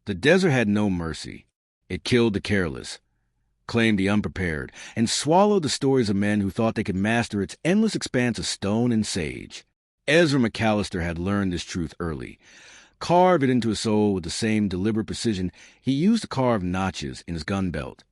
The desert had no mercy. It killed the careless, claimed the unprepared, and swallowed the stories of men who thought they could master its endless expanse of stone and sage. Ezra McAllister had learned this truth early. Carved it into his soul with the same deliberate precision he used to carve notches in his gun belt.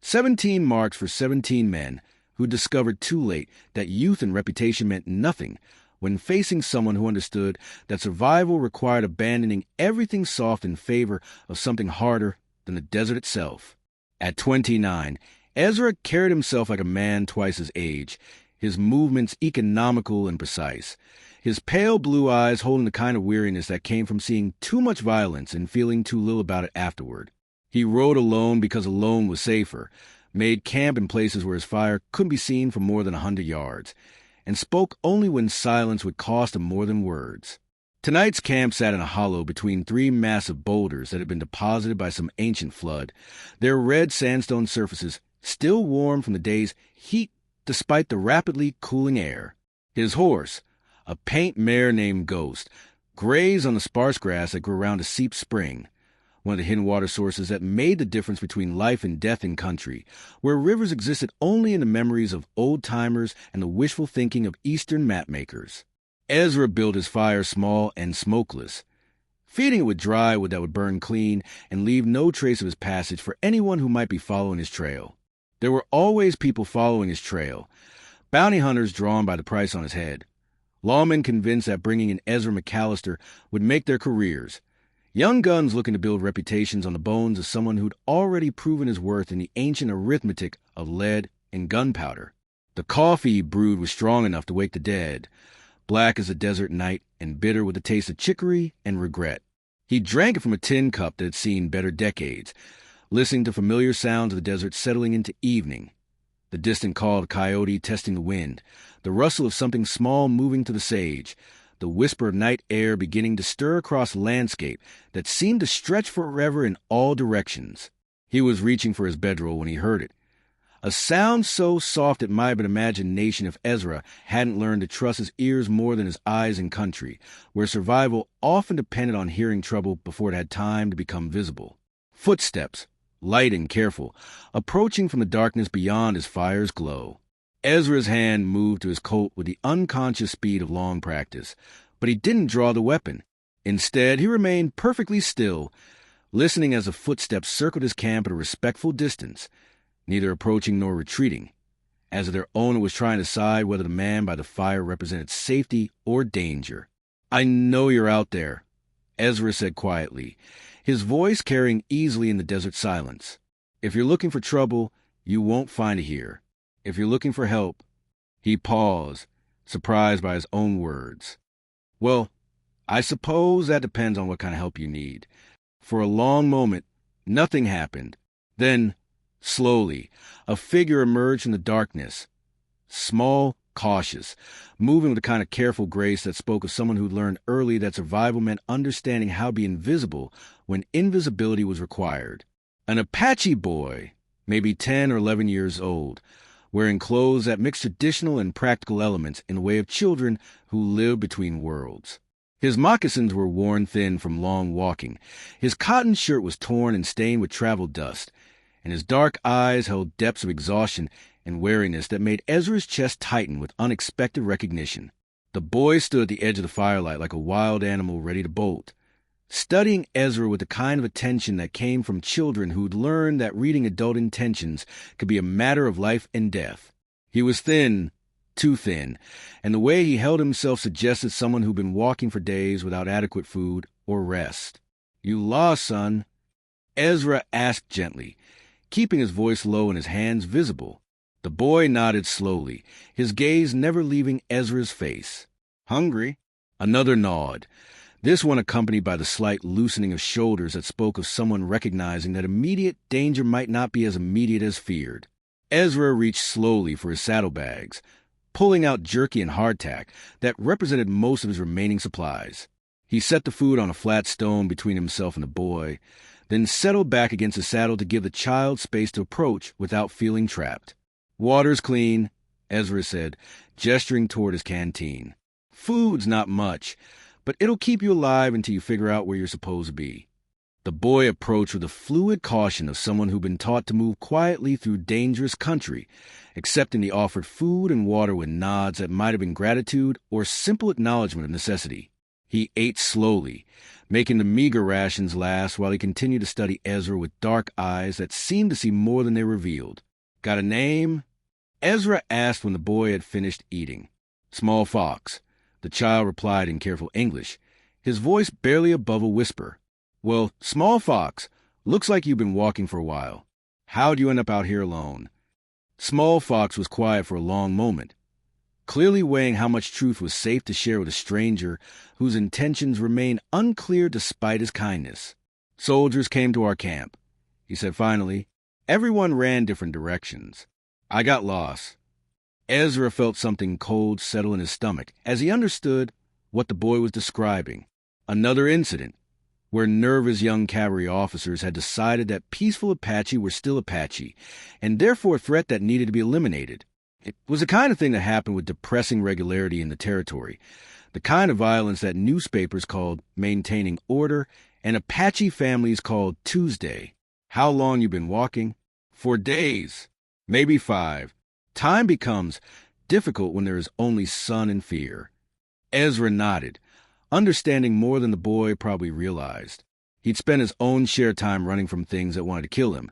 17 marks for 17 men who discovered too late that youth and reputation meant nothing when facing someone who understood that survival required abandoning everything soft in favor of something harder than the desert itself. At 29, Ezra carried himself like a man twice his age, his movements economical and precise, his pale blue eyes holding the kind of weariness that came from seeing too much violence and feeling too little about it afterward. He rode alone because alone was safer, made camp in places where his fire couldn't be seen for more than 100 yards, and spoke only when silence would cost him more than words. Tonight's camp sat in a hollow between 3 massive boulders that had been deposited by some ancient flood, their red sandstone surfaces still warm from the day's heat despite the rapidly cooling air. His horse, a paint mare named Ghost, grazed on the sparse grass that grew around a seep spring, one of the hidden water sources that made the difference between life and death in country, where rivers existed only in the memories of old-timers and the wishful thinking of Eastern mapmakers. Ezra built his fire small and smokeless, feeding it with dry wood that would burn clean and leave no trace of his passage for anyone who might be following his trail. There were always people following his trail, bounty hunters drawn by the price on his head, lawmen convinced that bringing in Ezra McAllister would make their careers, young guns looking to build reputations on the bones of someone who'd already proven his worth in the ancient arithmetic of lead and gunpowder. The coffee he brewed was strong enough to wake the dead, black as a desert night and bitter with the taste of chicory and regret. He drank it from a tin cup that had seen better decades, listening to familiar sounds of the desert settling into evening. The distant call of a coyote testing the wind, the rustle of something small moving to the sage, the whisper of night air beginning to stir across a landscape that seemed to stretch forever in all directions. He was reaching for his bedroll when he heard it. A sound so soft it might have been imagination if Ezra hadn't learned to trust his ears more than his eyes in country, where survival often depended on hearing trouble before it had time to become visible. Footsteps, light and careful, approaching from the darkness beyond his fire's glow. Ezra's hand moved to his coat with the unconscious speed of long practice, but he didn't draw the weapon. Instead, he remained perfectly still, listening as the footsteps circled his camp at a respectful distance, neither approaching nor retreating, as if their owner was trying to decide whether the man by the fire represented safety or danger. "I know you're out there," Ezra said quietly, his voice carrying easily in the desert silence. "If you're looking for trouble, you won't find it here. If you're looking for help—" He paused, surprised by his own words. "Well, I suppose that depends on what kind of help you need." For a long moment, nothing happened. Then, slowly, a figure emerged from the darkness. Small, cautious, moving with a kind of careful grace that spoke of someone who'd learned early that survival meant understanding how to be invisible when invisibility was required. An Apache boy, maybe 10 or 11 years old, wearing clothes that mixed traditional and practical elements in the way of children who lived between worlds. His moccasins were worn thin from long walking, his cotton shirt was torn and stained with travel dust, and his dark eyes held depths of exhaustion and weariness that made Ezra's chest tighten with unexpected recognition. The boy stood at the edge of the firelight like a wild animal ready to bolt, studying Ezra with the kind of attention that came from children who'd learned that reading adult intentions could be a matter of life and death. He was thin, too thin, and the way he held himself suggested someone who'd been walking for days without adequate food or rest. "You lost, son?" Ezra asked gently, keeping his voice low and his hands visible. The boy nodded slowly, his gaze never leaving Ezra's face. "Hungry?" Another nod, this one accompanied by the slight loosening of shoulders that spoke of someone recognizing that immediate danger might not be as immediate as feared. Ezra reached slowly for his saddlebags, pulling out jerky and hardtack that represented most of his remaining supplies. He set the food on a flat stone between himself and the boy, then settled back against the saddle to give the child space to approach without feeling trapped. "Water's clean," Ezra said, gesturing toward his canteen. "Food's not much, but it'll keep you alive until you figure out where you're supposed to be." The boy approached with the fluid caution of someone who'd been taught to move quietly through dangerous country, accepting the offered food and water with nods that might have been gratitude or simple acknowledgement of necessity. He ate slowly, making the meager rations last while he continued to study Ezra with dark eyes that seemed to see more than they revealed. "Got a name?" Ezra asked when the boy had finished eating. "Small Fox," the child replied in careful English, his voice barely above a whisper. "Well, Small Fox, looks like you've been walking for a while. How'd you end up out here alone?" Small Fox was quiet for a long moment, clearly weighing how much truth was safe to share with a stranger whose intentions remained unclear despite his kindness. "Soldiers came to our camp," he said finally. "Everyone ran different directions. I got lost." Ezra felt something cold settle in his stomach as he understood what the boy was describing. Another incident where nervous young cavalry officers had decided that peaceful Apache were still Apache, and therefore a threat that needed to be eliminated. It was the kind of thing that happened with depressing regularity in the territory, the kind of violence that newspapers called maintaining order and Apache families called Tuesday. "How long you been walking?" "For days, maybe 5. Time becomes difficult when there is only sun and fear." Ezra nodded, understanding more than the boy probably realized. He'd spent his own share time running from things that wanted to kill him,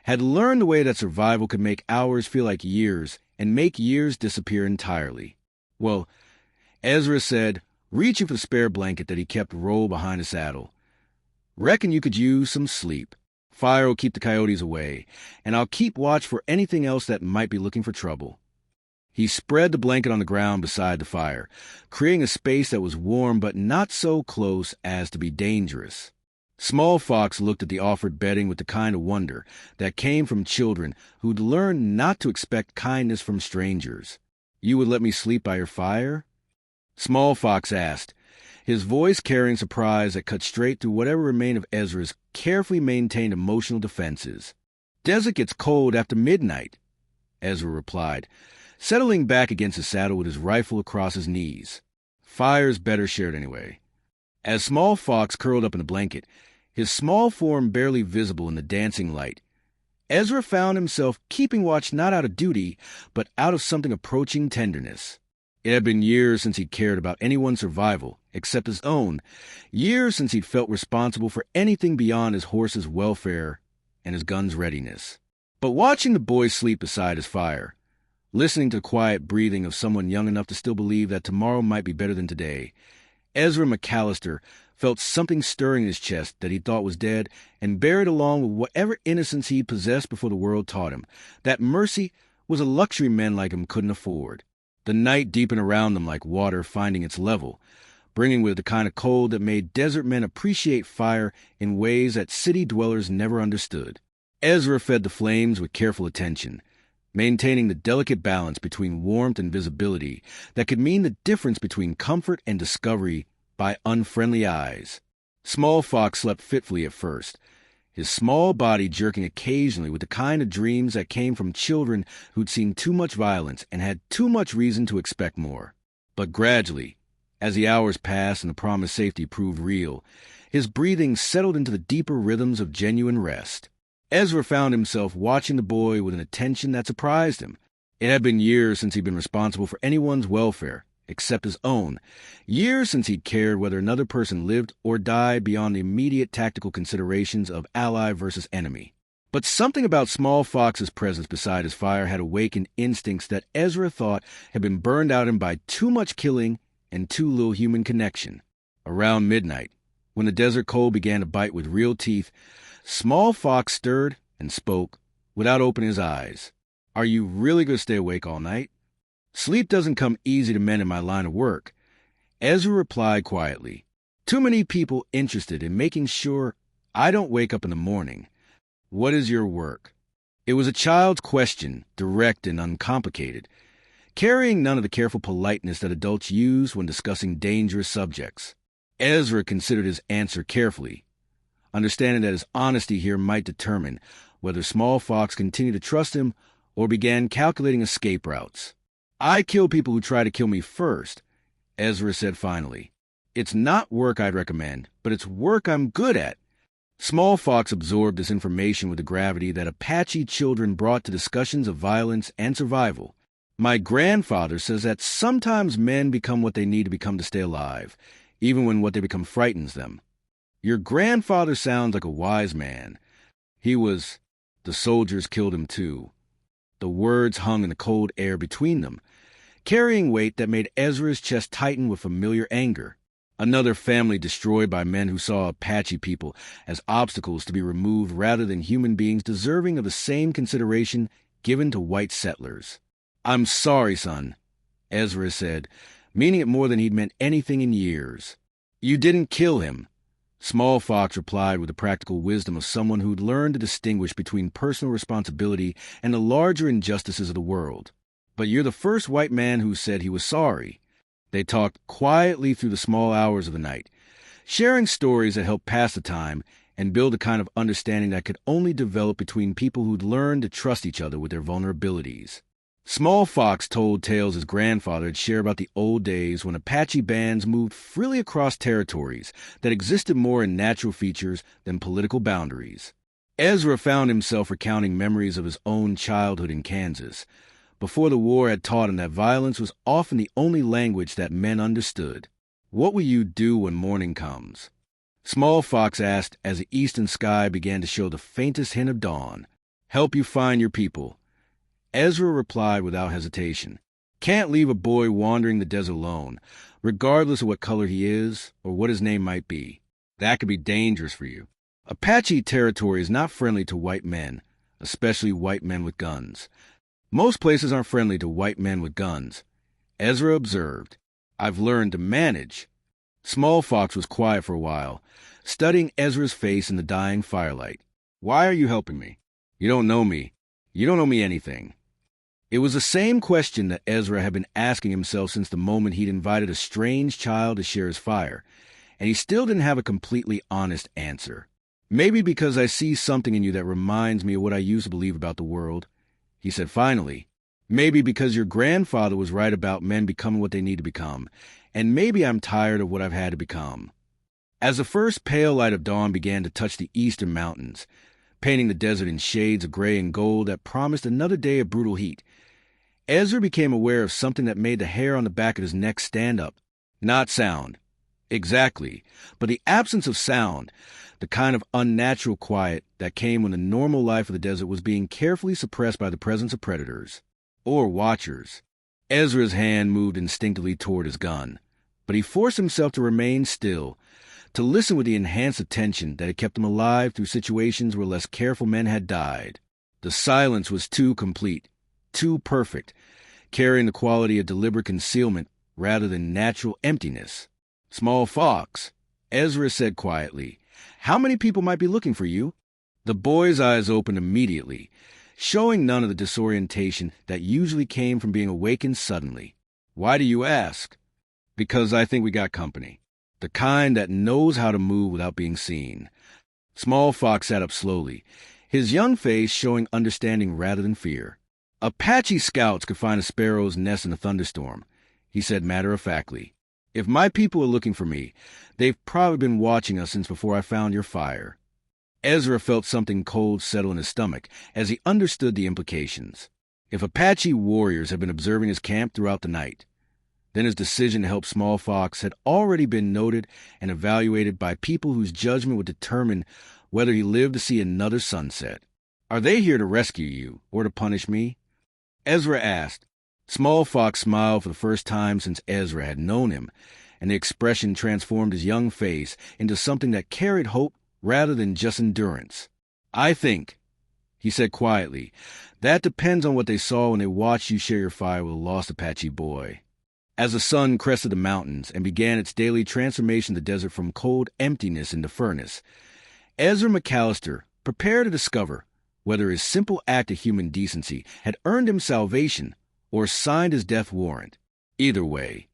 had learned the way that survival could make hours feel like years and make years disappear entirely. "Well," Ezra said, reaching for the spare blanket that he kept rolled behind his saddle, "reckon you could use some sleep. Fire will keep the coyotes away, and I'll keep watch for anything else that might be looking for trouble." He spread the blanket on the ground beside the fire, creating a space that was warm but not so close as to be dangerous. Small Fox looked at the offered bedding with the kind of wonder that came from children who'd learned not to expect kindness from strangers. "You would let me sleep by your fire?" Small Fox asked, his voice carrying surprise that cut straight through whatever remained of Ezra's carefully maintained emotional defenses. "Desert gets cold after midnight," Ezra replied, settling back against his saddle with his rifle across his knees. "Fire's better shared anyway." As Small Fox curled up in the blanket, his small form barely visible in the dancing light, Ezra found himself keeping watch not out of duty, but out of something approaching tenderness. It had been years since he'd cared about anyone's survival, except his own, years since he'd felt responsible for anything beyond his horse's welfare and his gun's readiness. But watching the boy sleep beside his fire, listening to the quiet breathing of someone young enough to still believe that tomorrow might be better than today, Ezra McAllister felt something stirring in his chest that he thought was dead and buried along with whatever innocence he possessed before the world taught him, that mercy was a luxury men like him couldn't afford. The night deepened around them like water finding its level, bringing with it the kind of cold that made desert men appreciate fire in ways that city dwellers never understood. Ezra fed the flames with careful attention, maintaining the delicate balance between warmth and visibility that could mean the difference between comfort and discovery by unfriendly eyes. Small Fox slept fitfully at first, his small body jerking occasionally with the kind of dreams that came from children who'd seen too much violence and had too much reason to expect more. But gradually, as the hours passed and the promised safety proved real, his breathing settled into the deeper rhythms of genuine rest. Ezra found himself watching the boy with an attention that surprised him. It had been years since he'd been responsible for anyone's welfare, except his own, years since he'd cared whether another person lived or died beyond the immediate tactical considerations of ally versus enemy. But something about Small Fox's presence beside his fire had awakened instincts that Ezra thought had been burned out in by too much killing and too little human connection. Around midnight, when the desert cold began to bite with real teeth, Small Fox stirred and spoke without opening his eyes. "Are you really going to stay awake all night?" "Sleep doesn't come easy to men in my line of work," Ezra replied quietly. "Too many people interested in making sure I don't wake up in the morning. What is your work?" It was a child's question, direct and uncomplicated, carrying none of the careful politeness that adults use when discussing dangerous subjects. Ezra considered his answer carefully, understanding that his honesty here might determine whether Small Fox continued to trust him or began calculating escape routes. "I kill people who try to kill me first," Ezra said finally. "It's not work I'd recommend, but it's work I'm good at." Small Fox absorbed this information with the gravity that Apache children brought to discussions of violence and survival. My grandfather says that sometimes men become what they need to become to stay alive, even when what they become frightens them. Your grandfather sounds like a wise man. The soldiers killed him too. The words hung in the cold air between them, carrying weight that made Ezra's chest tighten with familiar anger. Another family destroyed by men who saw Apache people as obstacles to be removed rather than human beings deserving of the same consideration given to white settlers. "I'm sorry, son," Ezra said, meaning it more than he'd meant anything in years. "You didn't kill him." Small Fox replied with the practical wisdom of someone who'd learned to distinguish between personal responsibility and the larger injustices of the world. "But you're the first white man who said he was sorry." They talked quietly through the small hours of the night, sharing stories that helped pass the time and build a kind of understanding that could only develop between people who'd learned to trust each other with their vulnerabilities. Small Fox told tales his grandfather had shared about the old days when Apache bands moved freely across territories that existed more in natural features than political boundaries. Ezra found himself recounting memories of his own childhood in Kansas, before the war had taught him that violence was often the only language that men understood. "What will you do when morning comes?" Small Fox asked as the eastern sky began to show the faintest hint of dawn. "Help you find your people." Ezra replied without hesitation. "Can't leave a boy wandering the desert alone, regardless of what color he is or what his name might be. That could be dangerous for you. Apache territory is not friendly to white men, especially white men with guns. Most places aren't friendly to white men with guns," Ezra observed. "I've learned to manage." Small Fox was quiet for a while, studying Ezra's face in the dying firelight. "Why are you helping me? You don't know me. You don't know me anything." It was the same question that Ezra had been asking himself since the moment he'd invited a strange child to share his fire, and he still didn't have a completely honest answer. "Maybe because I see something in you that reminds me of what I used to believe about the world," he said finally. "Maybe because your grandfather was right about men becoming what they need to become, and maybe I'm tired of what I've had to become." As the first pale light of dawn began to touch the eastern mountains, painting the desert in shades of gray and gold that promised another day of brutal heat, Ezra became aware of something that made the hair on the back of his neck stand up. Not sound. Exactly. But the absence of sound, the kind of unnatural quiet that came when the normal life of the desert was being carefully suppressed by the presence of predators. Or watchers. Ezra's hand moved instinctively toward his gun, but he forced himself to remain still, to listen with the enhanced attention that had kept him alive through situations where less careful men had died. The silence was too complete, too perfect, carrying the quality of deliberate concealment rather than natural emptiness. "Small Fox," Ezra said quietly, "how many people might be looking for you?" The boy's eyes opened immediately, showing none of the disorientation that usually came from being awakened suddenly. "Why do you ask?" "Because I think we got company. The kind that knows how to move without being seen." Small Fox sat up slowly, his young face showing understanding rather than fear. "Apache scouts could find a sparrow's nest in a thunderstorm," he said matter-of-factly. "If my people are looking for me, they've probably been watching us since before I found your fire." Ezra felt something cold settle in his stomach as he understood the implications. If Apache warriors had been observing his camp throughout the night, then his decision to help Small Fox had already been noted and evaluated by people whose judgment would determine whether he lived to see another sunset. "Are they here to rescue you or to punish me?" Ezra asked. Small Fox smiled for the first time since Ezra had known him, and the expression transformed his young face into something that carried hope rather than just endurance. "I think," he said quietly, "that depends on what they saw when they watched you share your fire with a lost Apache boy." As the sun crested the mountains and began its daily transformation of the desert from cold emptiness into furnace, Ezra McAllister prepared to discover whether his simple act of human decency had earned him salvation or signed his death warrant. Either way,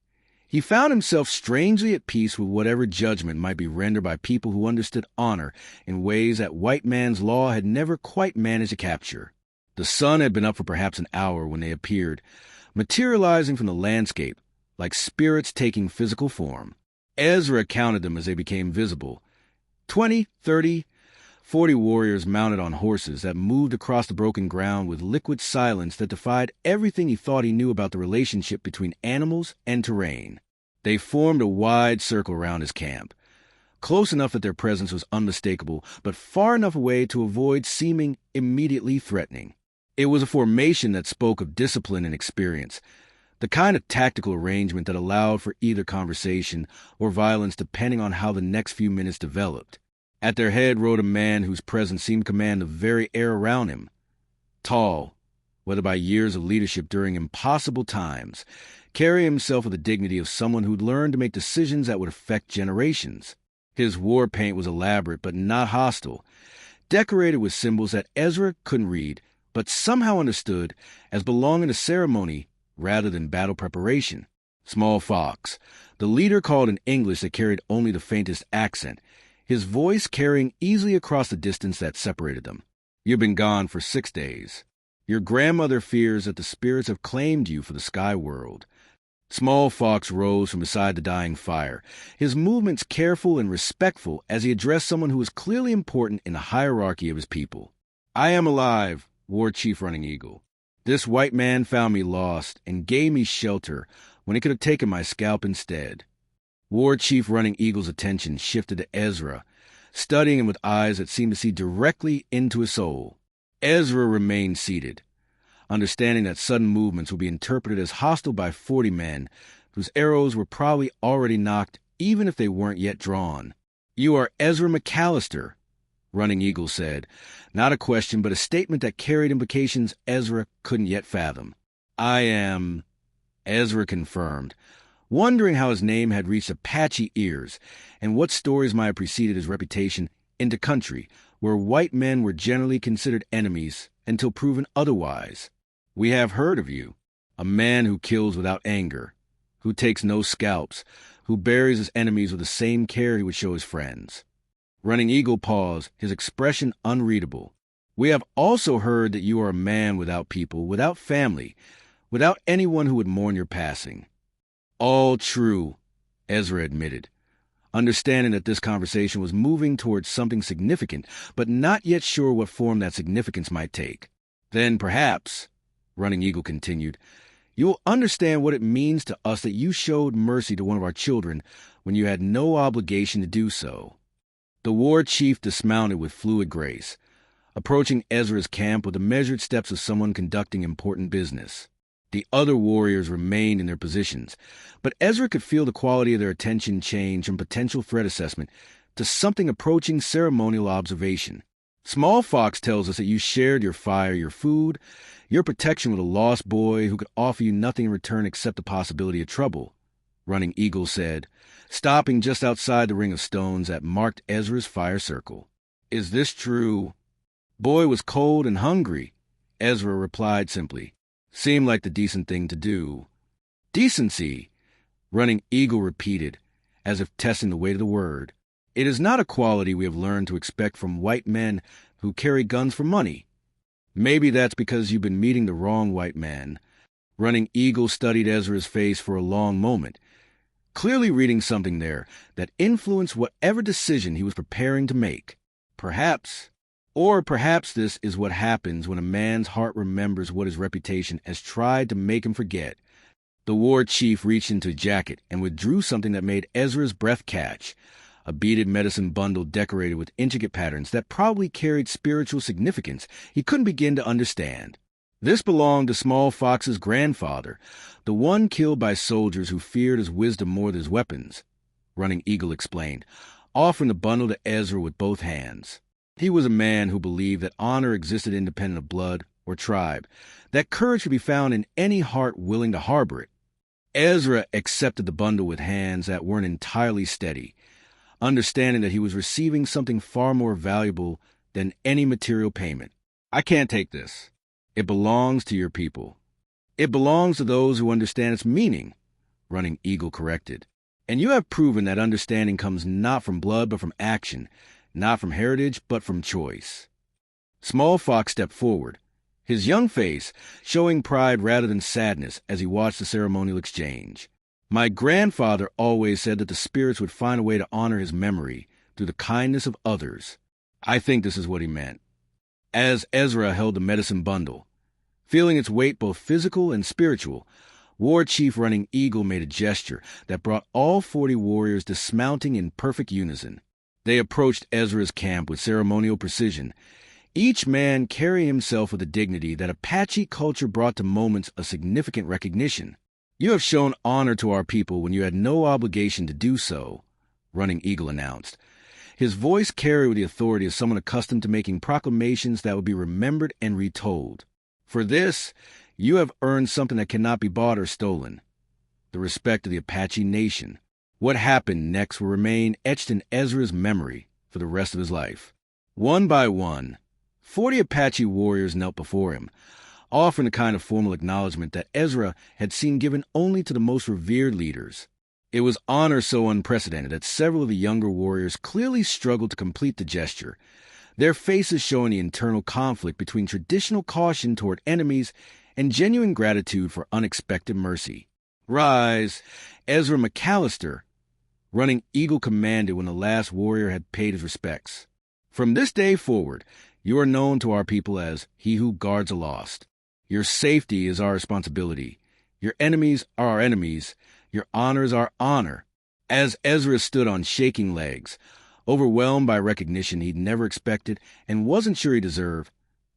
he found himself strangely at peace with whatever judgment might be rendered by people who understood honor in ways that white man's law had never quite managed to capture. The sun had been up for perhaps an hour when they appeared, materializing from the landscape like spirits taking physical form. Ezra counted them as they became visible. 20, 30, 40 warriors mounted on horses that moved across the broken ground with liquid silence that defied everything he thought he knew about the relationship between animals and terrain. They formed a wide circle around his camp, close enough that their presence was unmistakable, but far enough away to avoid seeming immediately threatening. It was a formation that spoke of discipline and experience, the kind of tactical arrangement that allowed for either conversation or violence depending on how the next few minutes developed. At their head rode a man whose presence seemed to command the very air around him. Tall, whether by years of leadership during impossible times, carrying himself with the dignity of someone who'd learned to make decisions that would affect generations. His war paint was elaborate but not hostile, decorated with symbols that Ezra couldn't read, but somehow understood as belonging to ceremony rather than battle preparation. Small Fox, the leader, called in English that carried only the faintest accent, his voice carrying easily across the distance that separated them. "You've been gone for 6 days. Your grandmother fears that the spirits have claimed you for the sky world." Small Fox rose from beside the dying fire, his movements careful and respectful as he addressed someone who was clearly important in the hierarchy of his people. "I am alive, War Chief Running Eagle. This white man found me lost and gave me shelter when he could have taken my scalp instead." War Chief Running Eagle's attention shifted to Ezra, studying him with eyes that seemed to see directly into his soul. Ezra remained seated, understanding that sudden movements would be interpreted as hostile by 40 men, whose arrows were probably already knocked even if they weren't yet drawn. "You are Ezra McAllister," Running Eagle said, not a question but a statement that carried implications Ezra couldn't yet fathom. "I am," Ezra confirmed, wondering how his name had reached Apache ears and what stories might have preceded his reputation into country where white men were generally considered enemies until proven otherwise. "We have heard of you. A man who kills without anger, who takes no scalps, who buries his enemies with the same care he would show his friends." Running Eagle paused, his expression unreadable. "We have also heard that you are a man without people, without family, without anyone who would mourn your passing." "All true," Ezra admitted, understanding that this conversation was moving towards something significant, but not yet sure what form that significance might take. "Then perhaps," Running Eagle continued, "you'll understand what it means to us that you showed mercy to one of our children when you had no obligation to do so." The war chief dismounted with fluid grace, approaching Ezra's camp with the measured steps of someone conducting important business. The other warriors remained in their positions, but Ezra could feel the quality of their attention change from potential threat assessment to something approaching ceremonial observation. "Small Fox tells us that you shared your fire, your food, your protection with a lost boy who could offer you nothing in return except the possibility of trouble," Running Eagle said, stopping just outside the ring of stones that marked Ezra's fire circle. "Is this true?" "Boy was cold and hungry," Ezra replied simply. "Seemed like the decent thing to do." "Decency," Running Eagle repeated, as if testing the weight of the word. "It is not a quality we have learned to expect from white men who carry guns for money." "Maybe that's because you've been meeting the wrong white man." Running Eagle studied Ezra's face for a long moment, clearly reading something there that influenced whatever decision he was preparing to make. Perhaps this is what happens when a man's heart remembers what his reputation has tried to make him forget. The war chief reached into his jacket and withdrew something that made Ezra's breath catch, a beaded medicine bundle decorated with intricate patterns that probably carried spiritual significance he couldn't begin to understand. This belonged to Small Fox's grandfather, the one killed by soldiers who feared his wisdom more than his weapons, Running Eagle explained, offering the bundle to Ezra with both hands. He was a man who believed that honor existed independent of blood or tribe, that courage could be found in any heart willing to harbor it. Ezra accepted the bundle with hands that weren't entirely steady, understanding that he was receiving something far more valuable than any material payment. "I can't take this. It belongs to your people. It belongs to those who understand its meaning," Running Eagle corrected. "And you have proven that understanding comes not from blood but from action, not from heritage but from choice." Small Fox stepped forward, his young face showing pride rather than sadness as he watched the ceremonial exchange. "My grandfather always said that the spirits would find a way to honor his memory through the kindness of others." I think this is what he meant. As Ezra held the medicine bundle, feeling its weight both physical and spiritual, War Chief Running Eagle made a gesture that brought all 40 warriors dismounting in perfect unison. They approached Ezra's camp with ceremonial precision, each man carrying himself with a dignity that Apache culture brought to moments of significant recognition. "You have shown honor to our people when you had no obligation to do so," Running Eagle announced. His voice carried with the authority of someone accustomed to making proclamations that would be remembered and retold. "For this, you have earned something that cannot be bought or stolen: the respect of the Apache nation." What happened next will remain etched in Ezra's memory for the rest of his life. One by one, 40 Apache warriors knelt before him, offering a kind of formal acknowledgement that Ezra had seen given only to the most revered leaders. It was honor so unprecedented that several of the younger warriors clearly struggled to complete the gesture, their faces showing the internal conflict between traditional caution toward enemies and genuine gratitude for unexpected mercy. "Rise!" Ezra McAllister, Running Eagle, commanded when the last warrior had paid his respects. "From this day forward, you are known to our people as he who guards the lost. Your safety is our responsibility. Your enemies are our enemies. Your honor is our honor." As Ezra stood on shaking legs, overwhelmed by recognition he'd never expected and wasn't sure he deserved,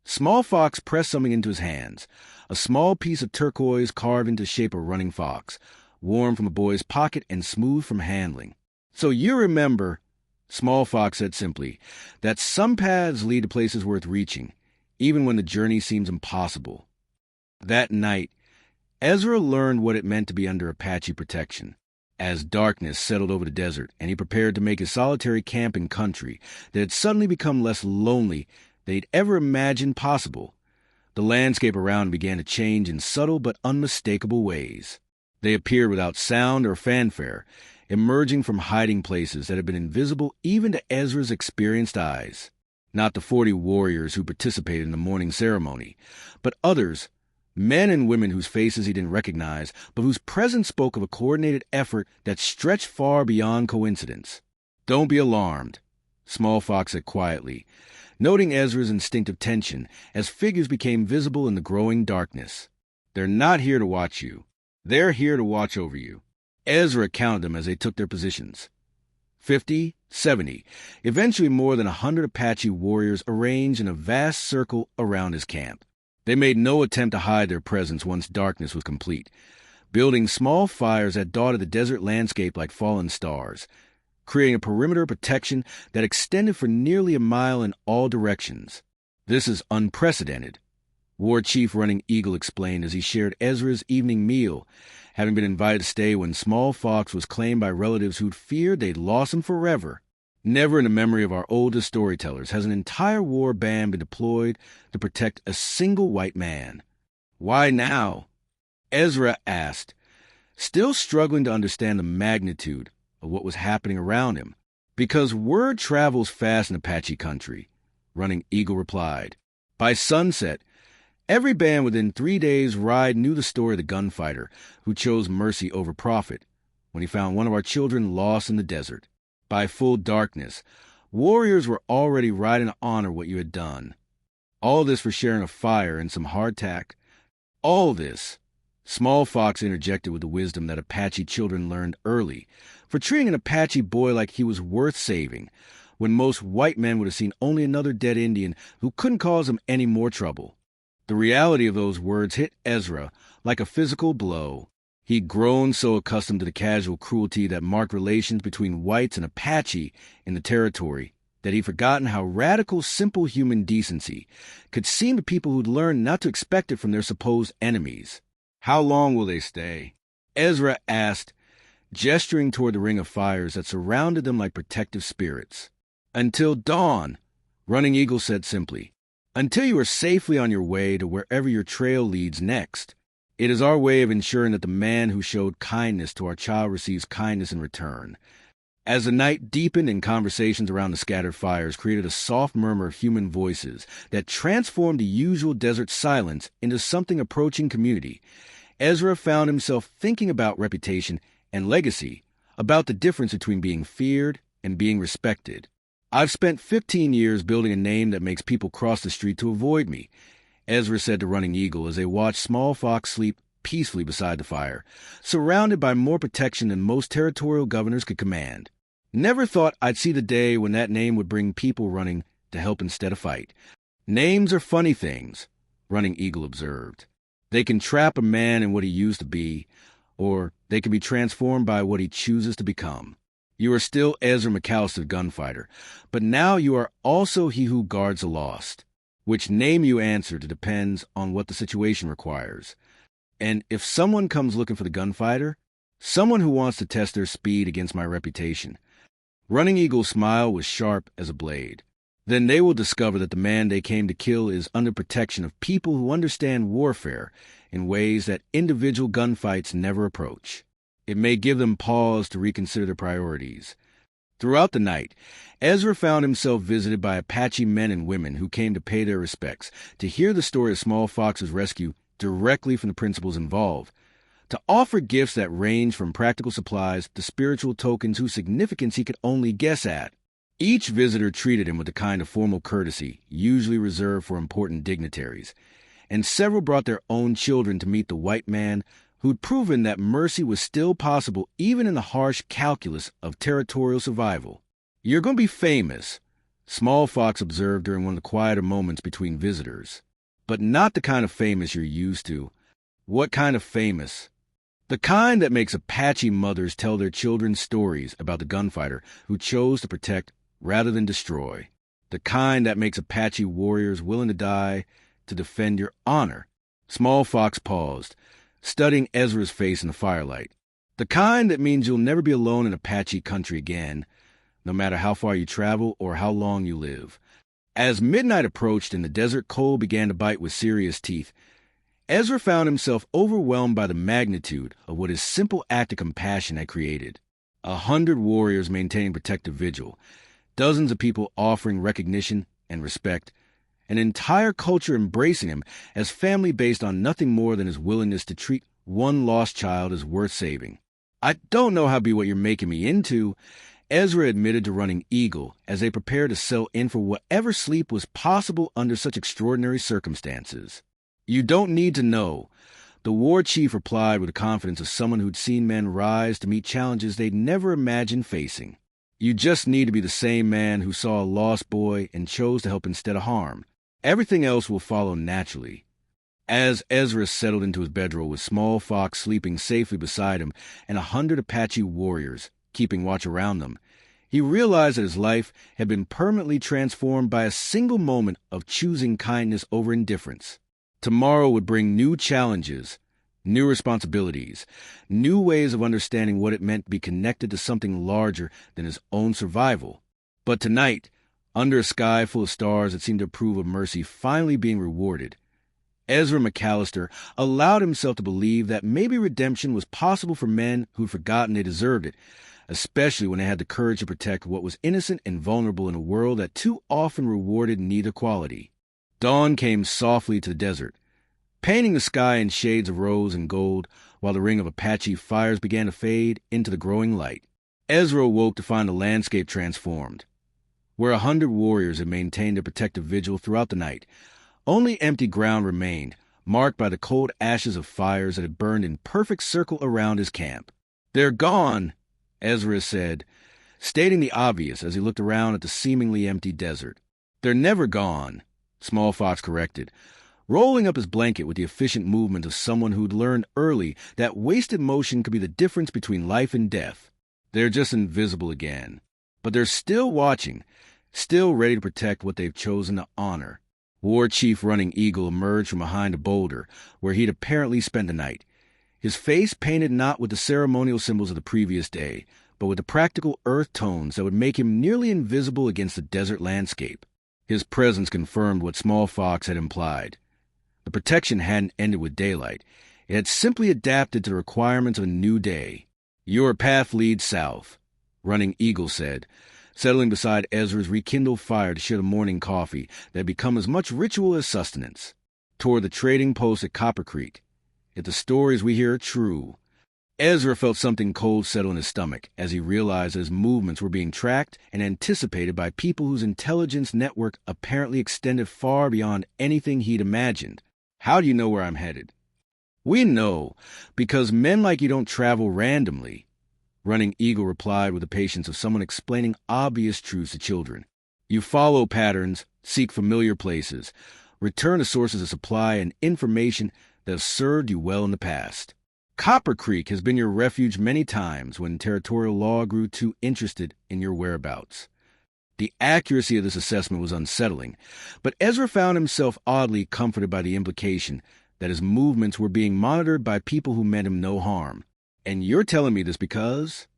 Small Fox pressed something into his hands, a small piece of turquoise carved into the shape of a running fox, warm from the boy's pocket and smooth from handling. "So you remember," Small Fox said simply, "that some paths lead to places worth reaching, even when the journey seems impossible." That night, Ezra learned what it meant to be under Apache protection. As darkness settled over the desert and he prepared to make his solitary camp in country that had suddenly become less lonely than he'd ever imagined possible, the landscape around him began to change in subtle but unmistakable ways. They appeared without sound or fanfare, emerging from hiding places that had been invisible even to Ezra's experienced eyes. Not the 40 warriors who participated in the morning ceremony, but others, men and women whose faces he didn't recognize, but whose presence spoke of a coordinated effort that stretched far beyond coincidence. "Don't be alarmed," Small Fox said quietly, noting Ezra's instinctive tension as figures became visible in the growing darkness. "They're not here to watch you. They're here to watch over you." Ezra counted them as they took their positions. 50, 70, eventually more than 100 Apache warriors arranged in a vast circle around his camp. They made no attempt to hide their presence once darkness was complete, building small fires that dotted the desert landscape like fallen stars, creating a perimeter of protection that extended for nearly a mile in all directions. "This is unprecedented," War Chief Running Eagle explained as he shared Ezra's evening meal, having been invited to stay when Small Fox was claimed by relatives who'd feared they'd lost him forever. "Never in the memory of our oldest storytellers has an entire war band been deployed to protect a single white man." "Why now?" Ezra asked, still struggling to understand the magnitude of what was happening around him. "Because word travels fast in Apache country," Running Eagle replied. By sunset, every band within 3 days' ride knew the story of the gunfighter who chose mercy over profit when he found one of our children lost in the desert. By full darkness, warriors were already riding to honor what you had done. All this for sharing a fire and some hardtack. All this, Small Fox interjected with the wisdom that Apache children learned early, for treating an Apache boy like he was worth saving, when most white men would have seen only another dead Indian who couldn't cause them any more trouble. The reality of those words hit Ezra like a physical blow. He'd grown so accustomed to the casual cruelty that marked relations between whites and Apache in the territory that he'd forgotten how radical simple human decency could seem to people who'd learned not to expect it from their supposed enemies. "How long will they stay?" Ezra asked, gesturing toward the ring of fires that surrounded them like protective spirits. "Until dawn," Running Eagle said simply. "Until you are safely on your way to wherever your trail leads next. It is our way of ensuring that the man who showed kindness to our child receives kindness in return." As the night deepened and conversations around the scattered fires created a soft murmur of human voices that transformed the usual desert silence into something approaching community, Ezra found himself thinking about reputation and legacy, about the difference between being feared and being respected. I've spent 15 years building a name that makes people cross the street to avoid me, Ezra said to Running Eagle as they watched Small Fox sleep peacefully beside the fire, surrounded by more protection than most territorial governors could command. Never thought I'd see the day when that name would bring people running to help instead of fight. Names are funny things, Running Eagle observed. They can trap a man in what he used to be, or they can be transformed by what he chooses to become. You are still Ezra McAllister, gunfighter, but now you are also he who guards the lost. Which name you answer depends on what the situation requires. And if someone comes looking for the gunfighter, someone who wants to test their speed against my reputation. Running Eagle's smile was sharp as a blade. Then they will discover that the man they came to kill is under protection of people who understand warfare in ways that individual gunfights never approach. It may give them pause to reconsider their priorities. Throughout the night, Ezra found himself visited by Apache men and women who came to pay their respects, to hear the story of Small Fox's rescue directly from the principals involved, to offer gifts that range from practical supplies to spiritual tokens whose significance he could only guess at. Each visitor treated him with the kind of formal courtesy usually reserved for important dignitaries, and several brought their own children to meet the white man who'd proven that mercy was still possible even in the harsh calculus of territorial survival. You're going to be famous, Small Fox observed during one of the quieter moments between visitors. But not the kind of famous you're used to. What kind of famous? The kind that makes Apache mothers tell their children stories about the gunfighter who chose to protect rather than destroy. The kind that makes Apache warriors willing to die to defend your honor. Small Fox paused, studying Ezra's face in the firelight. The kind that means you'll never be alone in Apache country again, no matter how far you travel or how long you live. As midnight approached and the desert cold began to bite with serious teeth, Ezra found himself overwhelmed by the magnitude of what his simple act of compassion had created. 100 warriors maintaining protective vigil, dozens of people offering recognition and respect, an entire culture embracing him as family based on nothing more than his willingness to treat one lost child as worth saving. I don't know how to be what you're making me into, Ezra admitted to Running Eagle as they prepared to settle in for whatever sleep was possible under such extraordinary circumstances. You don't need to know, the war chief replied with the confidence of someone who'd seen men rise to meet challenges they'd never imagined facing. You just need to be the same man who saw a lost boy and chose to help instead of harm. Everything else will follow naturally. As Ezra settled into his bedroll with Small Fox sleeping safely beside him and 100 Apache warriors keeping watch around them, he realized that his life had been permanently transformed by a single moment of choosing kindness over indifference. Tomorrow would bring new challenges, new responsibilities, new ways of understanding what it meant to be connected to something larger than his own survival. But tonight, under a sky full of stars that seemed to approve of mercy finally being rewarded, Ezra McAllister allowed himself to believe that maybe redemption was possible for men who'd forgotten they deserved it, especially when they had the courage to protect what was innocent and vulnerable in a world that too often rewarded neither quality. Dawn came softly to the desert, painting the sky in shades of rose and gold, while the ring of Apache fires began to fade into the growing light. Ezra awoke to find the landscape transformed. Where 100 warriors had maintained their protective vigil throughout the night, only empty ground remained, marked by the cold ashes of fires that had burned in perfect circle around his camp. "They're gone," Ezra said, stating the obvious as he looked around at the seemingly empty desert. "They're never gone," Small Fox corrected, rolling up his blanket with the efficient movement of someone who'd learned early that wasted motion could be the difference between life and death. "They're just invisible again. But they're still watching, still ready to protect what they've chosen to honor." War Chief Running Eagle emerged from behind a boulder where he'd apparently spent the night, his face painted not with the ceremonial symbols of the previous day, but with the practical earth tones that would make him nearly invisible against the desert landscape. His presence confirmed what Small Fox had implied. The protection hadn't ended with daylight. It had simply adapted to the requirements of a new day. "Your path leads south," Running Eagle said, settling beside Ezra's rekindled fire to share the morning coffee that had become as much ritual as sustenance. "Toward the trading post at Copper Creek. If the stories we hear are true." Ezra felt something cold settle in his stomach as he realized that his movements were being tracked and anticipated by people whose intelligence network apparently extended far beyond anything he'd imagined. "How do you know where I'm headed?" "We know, because men like you don't travel randomly," Running Eagle replied with the patience of someone explaining obvious truths to children. "You follow patterns, seek familiar places, return to sources of supply and information that have served you well in the past. Copper Creek has been your refuge many times when territorial law grew too interested in your whereabouts." The accuracy of this assessment was unsettling, but Ezra found himself oddly comforted by the implication that his movements were being monitored by people who meant him no harm. "And you're telling me this because?"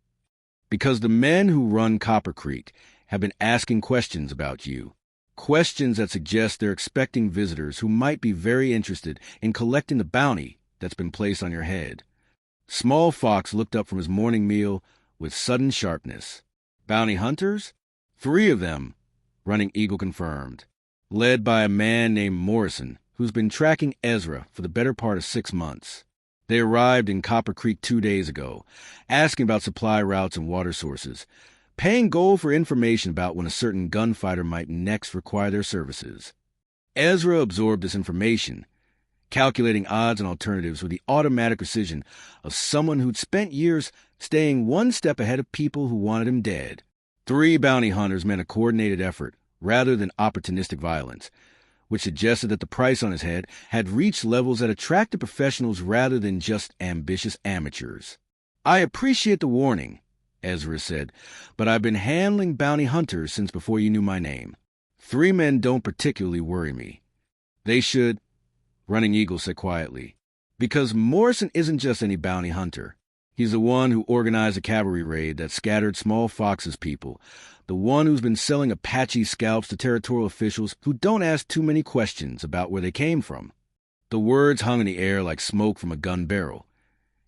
"Because the men who run Copper Creek have been asking questions about you. Questions that suggest they're expecting visitors who might be very interested in collecting the bounty that's been placed on your head." Small Fox looked up from his morning meal with sudden sharpness. "Bounty hunters?" "3 of them," Running Eagle confirmed, "led by a man named Morrison, who's been tracking Ezra for the better part of 6 months. They arrived in Copper Creek 2 days ago, asking about supply routes and water sources, paying gold for information about when a certain gunfighter might next require their services." Ezra absorbed this information, calculating odds and alternatives with the automatic precision of someone who'd spent years staying one step ahead of people who wanted him dead. 3 bounty hunters meant a coordinated effort rather than opportunistic violence, which suggested that the price on his head had reached levels that attracted professionals rather than just ambitious amateurs. "I appreciate the warning," Ezra said, "but I've been handling bounty hunters since before you knew my name. 3 men don't particularly worry me." "They should," Running Eagle said quietly, "because Morrison isn't just any bounty hunter. He's the one who organized a cavalry raid that scattered Small Fox's people, the one who's been selling Apache scalps to territorial officials who don't ask too many questions about where they came from." The words hung in the air like smoke from a gun barrel,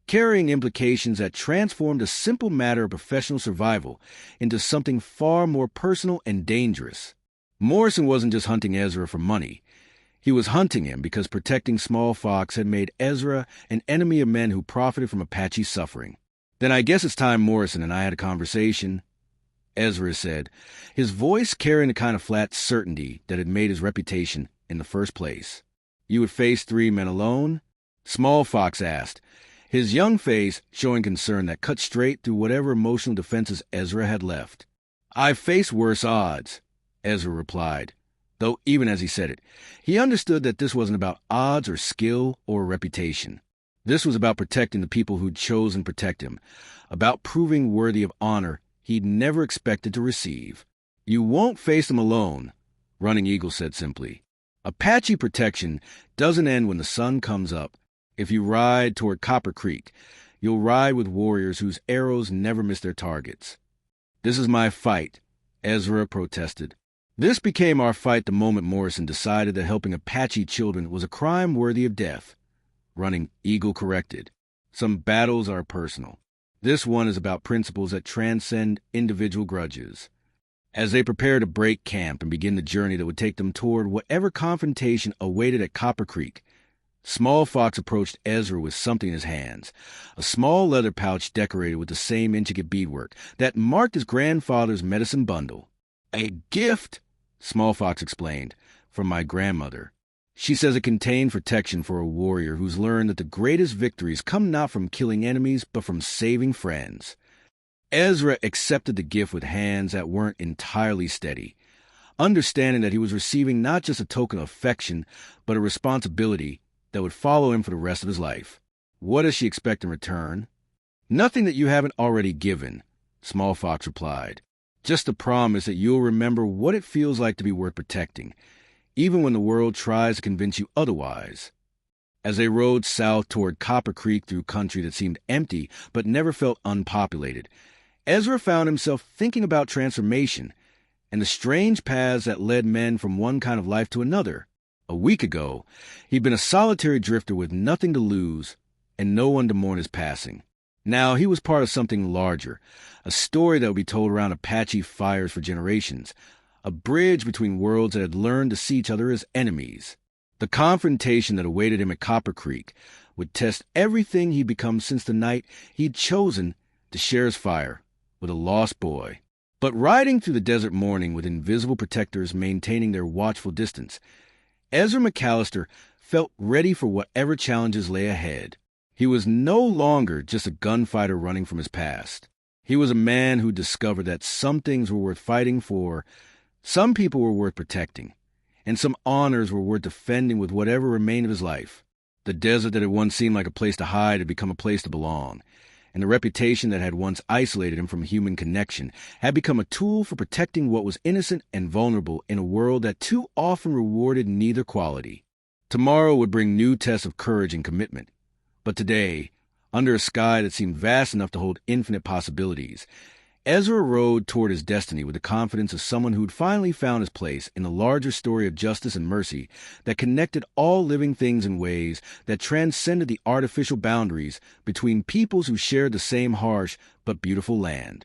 carrying implications that transformed a simple matter of professional survival into something far more personal and dangerous. Morrison wasn't just hunting Ezra for money. He was hunting him because protecting Small Fox had made Ezra an enemy of men who profited from Apache's suffering. "Then I guess it's time Morrison and I had a conversation," Ezra said, his voice carrying the kind of flat certainty that had made his reputation in the first place. "You would face 3 men alone?" Small Fox asked, his young face showing concern that cut straight through whatever emotional defenses Ezra had left. "I've faced worse odds," Ezra replied, though even as he said it, he understood that this wasn't about odds or skill or reputation. This was about protecting the people who'd chosen to protect him, about proving worthy of honor he'd never expected to receive. "You won't face them alone," Running Eagle said simply. "Apache protection doesn't end when the sun comes up. If you ride toward Copper Creek, you'll ride with warriors whose arrows never miss their targets." "This is my fight," Ezra protested. "This became our fight the moment Morrison decided that helping Apache children was a crime worthy of death," Running Eagle corrected. "Some battles are personal. This one is about principles that transcend individual grudges." As they prepared to break camp and begin the journey that would take them toward whatever confrontation awaited at Copper Creek, Small Fox approached Ezra with something in his hands, a small leather pouch decorated with the same intricate beadwork that marked his grandfather's medicine bundle. "A gift," Small Fox explained, "from my grandmother. She says it contained protection for a warrior who's learned that the greatest victories come not from killing enemies, but from saving friends." Ezra accepted the gift with hands that weren't entirely steady, understanding that he was receiving not just a token of affection, but a responsibility that would follow him for the rest of his life. "What does she expect in return?" "Nothing that you haven't already given," Small Fox replied. "Just the promise that you'll remember what it feels like to be worth protecting, even when the world tries to convince you otherwise." As they rode south toward Copper Creek through country that seemed empty but never felt unpopulated, Ezra found himself thinking about transformation and the strange paths that led men from one kind of life to another. A week ago, he'd been a solitary drifter with nothing to lose and no one to mourn his passing. Now he was part of something larger, a story that would be told around Apache fires for generations, a bridge between worlds that had learned to see each other as enemies. The confrontation that awaited him at Copper Creek would test everything he'd become since the night he'd chosen to share his fire with a lost boy. But riding through the desert morning with invisible protectors maintaining their watchful distance, Ezra McAllister felt ready for whatever challenges lay ahead. He was no longer just a gunfighter running from his past. He was a man who discovered that some things were worth fighting for, some people were worth protecting, and some honors were worth defending with whatever remained of his life. The desert that had once seemed like a place to hide had become a place to belong, and the reputation that had once isolated him from human connection had become a tool for protecting what was innocent and vulnerable in a world that too often rewarded neither quality. Tomorrow would bring new tests of courage and commitment. But today, under a sky that seemed vast enough to hold infinite possibilities, Ezra rode toward his destiny with the confidence of someone who'd finally found his place in the larger story of justice and mercy that connected all living things in ways that transcended the artificial boundaries between peoples who shared the same harsh but beautiful land.